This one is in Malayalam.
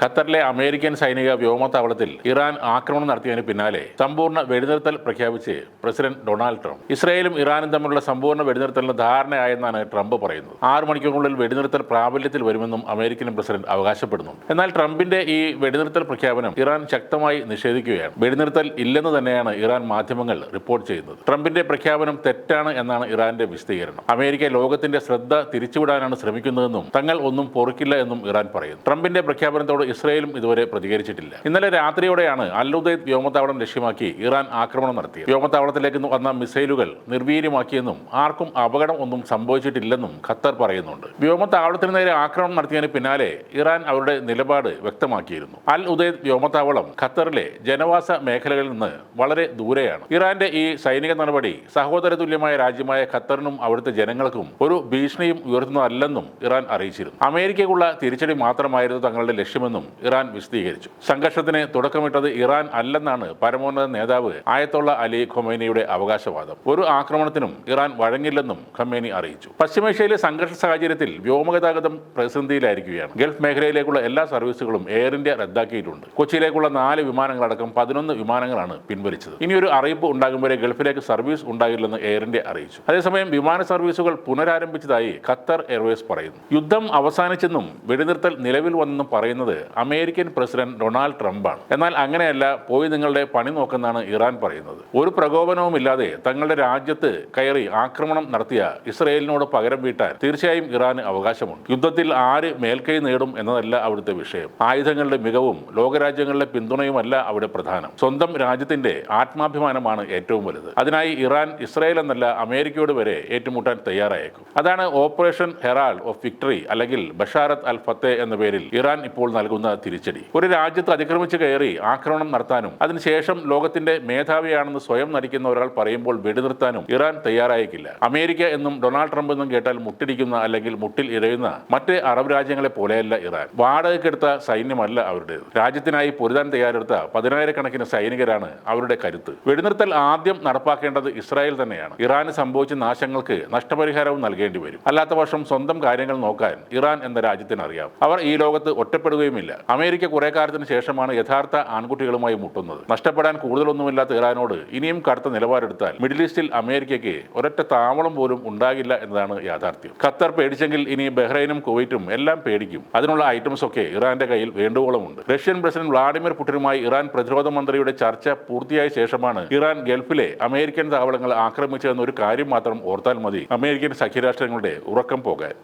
ഖത്തറിലെ അമേരിക്കൻ സൈനിക വ്യോമത്താവളത്തിൽ ഇറാൻ ആക്രമണം നടത്തിയതിന് പിന്നാലെ സമ്പൂർണ്ണ വെടിനിർത്തൽ പ്രഖ്യാപിച്ച് പ്രസിഡന്റ് ഡൊണാൾഡ് ട്രംപ്. ഇസ്രായേലും ഇറാനും തമ്മിലുള്ള സമ്പൂർണ്ണ വെടിനിർത്തലിന് ധാരണയായെന്നാണ് ട്രംപ് പറയുന്നത്. 6 മണിക്കൂറിനുള്ളിൽ വെടിനിർത്തൽ പ്രാബല്യത്തിൽ വരുമെന്നും അമേരിക്കൻ പ്രസിഡന്റ് അവകാശപ്പെടുന്നു. എന്നാൽ ട്രംപിന്റെ ഈ വെടിനിർത്തൽ പ്രഖ്യാപനം ഇറാൻ ശക്തമായി നിഷേധിക്കുകയാണ്. വെടിനിർത്തൽ ഇല്ലെന്ന് തന്നെയാണ് ഇറാൻ മാധ്യമങ്ങൾ റിപ്പോർട്ട് ചെയ്യുന്നത്. ട്രംപിന്റെ പ്രഖ്യാപനം തെറ്റാണ് എന്നാണ് ഇറാന്റെ വിശദീകരണം. അമേരിക്ക ലോകത്തിന്റെ ശ്രദ്ധ തിരിച്ചുവിടാനാണ് ശ്രമിക്കുന്നതെന്നും തങ്ങൾ ഒന്നും പൊറുക്കില്ല എന്നും ഇറാൻ പറയുന്നു. ട്രംപിന്റെ പ്രഖ്യാപനത്തോട് ഇസ്രായേലും ഇതുവരെ പ്രതികരിച്ചിട്ടില്ല. ഇന്നലെ രാത്രിയോടെയാണ് അൽ ഉദൈദ് വ്യോമത്താവളം ലക്ഷ്യമാക്കി ഇറാൻ ആക്രമണം നടത്തിയത്. വ്യോമത്താവളത്തിലേക്ക് വന്ന മിസൈലുകൾ നിർവീര്യമാക്കിയെന്നും ആർക്കും അപകടം ഒന്നും സംഭവിച്ചിട്ടില്ലെന്നും ഖത്തർ പറയുന്നുണ്ട്. വ്യോമത്താവളത്തിന് നേരെ ആക്രമണം നടത്തിയതിന് പിന്നാലെ ഇറാൻ അവരുടെ നിലപാട് വ്യക്തമാക്കിയിരുന്നു. അൽ ഉദൈദ് വ്യോമത്താവളം ഖത്തറിലെ ജനവാസ മേഖലകളിൽ നിന്ന് വളരെ ദൂരെയാണ്. ഇറാന്റെ ഈ സൈനിക നടപടി സഹോദര തുല്യമായ രാജ്യമായ ഖത്തറിനും അവിടുത്തെ ജനങ്ങൾക്കും ഒരു ഭീഷണിയും ഉയർത്തുന്നതല്ലെന്നും ഇറാൻ അറിയിച്ചിരുന്നു. അമേരിക്കയ്ക്കുള്ള തിരിച്ചടി മാത്രമായിരുന്നു തങ്ങളുടെ ലക്ഷ്യമെന്നും ഇറാൻ വിശദീകരിച്ചു. സംഘർഷത്തിന് തുടക്കമിട്ടത് ഇറാൻ അല്ലെന്നാണ് പരമോന്നത നേതാവ് ആയത്തുള്ള അലി ഖൊമൈനിയുടെ അവകാശവാദം. ഒരു ആക്രമണത്തിനും ഇറാൻ വഴങ്ങില്ലെന്നും ഖൊമൈനി അറിയിച്ചു. പശ്ചിമേഷ്യയിലെ സംഘർഷ സാഹചര്യത്തിൽ വ്യോമഗതാഗതം പ്രതിസന്ധിയിലായിരിക്കുകയാണ്. ഗൾഫ് മേഖലയിലേക്കുള്ള എല്ലാ സർവീസുകളും എയർ ഇന്ത്യ റദ്ദാക്കിയിട്ടുണ്ട്. കൊച്ചിയിലേക്കുള്ള 4 വിമാനങ്ങളടക്കം 11 വിമാനങ്ങളാണ് പിൻവലിച്ചത്. ഇനിയൊരു അറിയിപ്പ് ഉണ്ടാകും വരെ ഗൾഫിലേക്ക് സർവീസ് ഉണ്ടാകില്ലെന്ന് എയർ ഇന്ത്യ അറിയിച്ചു. അതേസമയം വിമാന സർവീസുകൾ പുനരാരംഭിച്ചതായി ഖത്തർ എയർവേസ് പറയുന്നു. യുദ്ധം അവസാനിച്ചെന്നും വെടിനിർത്തൽ നിലവിൽ വന്നെന്നും പറയുന്നത് അമേരിക്കൻ പ്രസിഡന്റ് ഡൊണാൾഡ് ട്രംപാണ്. എന്നാൽ അങ്ങനെയല്ല, പോയി നിങ്ങളുടെ പണി നോക്കെന്നാണ് ഇറാൻ പറയുന്നത്. ഒരു പ്രകോപനവുമില്ലാതെ തങ്ങളുടെ രാജ്യത്ത് കയറി ആക്രമണം നടത്തിയ ഇസ്രയേലിനോട് പകരം വീട്ടാൻ തീർച്ചയായും ഇറാന് അവകാശമുണ്ട്. യുദ്ധത്തിൽ ആര് മേൽക്കൈ നേടും എന്നതല്ല അവിടുത്തെ വിഷയം. ആയുധങ്ങളുടെ മികവും ലോകരാജ്യങ്ങളുടെ പിന്തുണയുമല്ല അവിടെ പ്രധാനം. സ്വന്തം രാജ്യത്തിന്റെ ആത്മാഭിമാനമാണ് ഏറ്റവും വലുത്. അതിനായി ഇറാൻ ഇസ്രായേൽ എന്നല്ല അമേരിക്കയോട് വരെ ഏറ്റുമുട്ടാൻ തയ്യാറായേക്കും. അതാണ് ഓപ്പറേഷൻ ഹെറാൾഡ് ഓഫ് വിക്ടറി അല്ലെങ്കിൽ ബഷാറത്ത് അൽ ഫത്തേ എന്ന പേരിൽ ഇറാൻ ഇപ്പോൾ നൽകുന്ന തിരിച്ചടി. ഒരു രാജ്യത്ത് അതിക്രമിച്ച് കയറി ആക്രമണം നടത്താനും അതിനുശേഷം ലോകത്തിന്റെ മേധാവിയാണെന്ന് സ്വയം നടിക്കുന്ന ഒരാൾ പറയുമ്പോൾ വെടിനിർത്താനും ഇറാൻ തയ്യാറായേക്കില്ല. അമേരിക്ക എന്നും ഡൊണാൾഡ് ട്രംപ് എന്നും കേട്ടാൽ മുട്ടിടിക്കുന്ന അല്ലെങ്കിൽ മുട്ടിൽ ഇഴയുന്ന മറ്റ് അറബ് രാജ്യങ്ങളെ പോലെയല്ല ഇറാൻ. വാടകയ്ക്കെടുത്ത സൈന്യമല്ല അവരുടേത്. രാജ്യത്തിനായി പൊരുതാൻ തയ്യാറെടുത്ത 10,000-കണക്കിന് സൈനികരാണ് അവരുടെ കരുത്ത്. വെടിനിർത്തൽ ആദ്യം നടപ്പാക്കേണ്ടത് ഇസ്രായേൽ തന്നെയാണ്. ഇറാന് സംഭവിച്ച നാശങ്ങൾക്ക് നഷ്ടപരിഹാരവും നൽകേണ്ടി വരും. അല്ലാത്ത പക്ഷം സ്വന്തം കാര്യങ്ങൾ നോക്കാൻ ഇറാൻ എന്ന രാജ്യത്തിന് അറിയാം. അവർ ഈ ലോകത്ത് ഒറ്റപ്പെടുകയുമില്ല. അമേരിക്ക കുറെ കാലത്തിന് ശേഷമാണ് യഥാർത്ഥ ആൺകുട്ടികളുമായി മുട്ടുന്നത്. നഷ്ടപ്പെടാൻ കൂടുതലൊന്നുമില്ലാത്ത ഇറാനോട് ഇനിയും കടുത്ത നിലപാടെടുത്താൽ മിഡിൽ ഈസ്റ്റിൽ അമേരിക്കയ്ക്ക് ഒരൊറ്റ താവളം പോലും ഉണ്ടാകില്ല എന്നതാണ് യാഥാർത്ഥ്യം. ഖത്തർ പേടിച്ചെങ്കിൽ ഇനി ബഹ്റൈനും കുവൈറ്റും എല്ലാം പേടിക്കും. അതിനുള്ള ഐറ്റംസ് ഒക്കെ ഇറാന്റെ കയ്യിൽ വേണ്ടുവോളമുണ്ട്. റഷ്യൻ പ്രസിഡന്റ് വ്ളാഡിമിർ പുടിനുമായി ഇറാൻ പ്രതിരോധ മന്ത്രിയുടെ ചർച്ച പൂർത്തിയായ ശേഷമാണ് ഇറാൻ ഗൾഫിലെ അമേരിക്കൻ താവളങ്ങൾ ആക്രമിച്ചതെന്ന ഒരു കാര്യം മാത്രം ഓർത്താൽ മതി അമേരിക്കൻ സഖ്യരാഷ്ട്രങ്ങളുടെ ഉറക്കം പോകാൻ.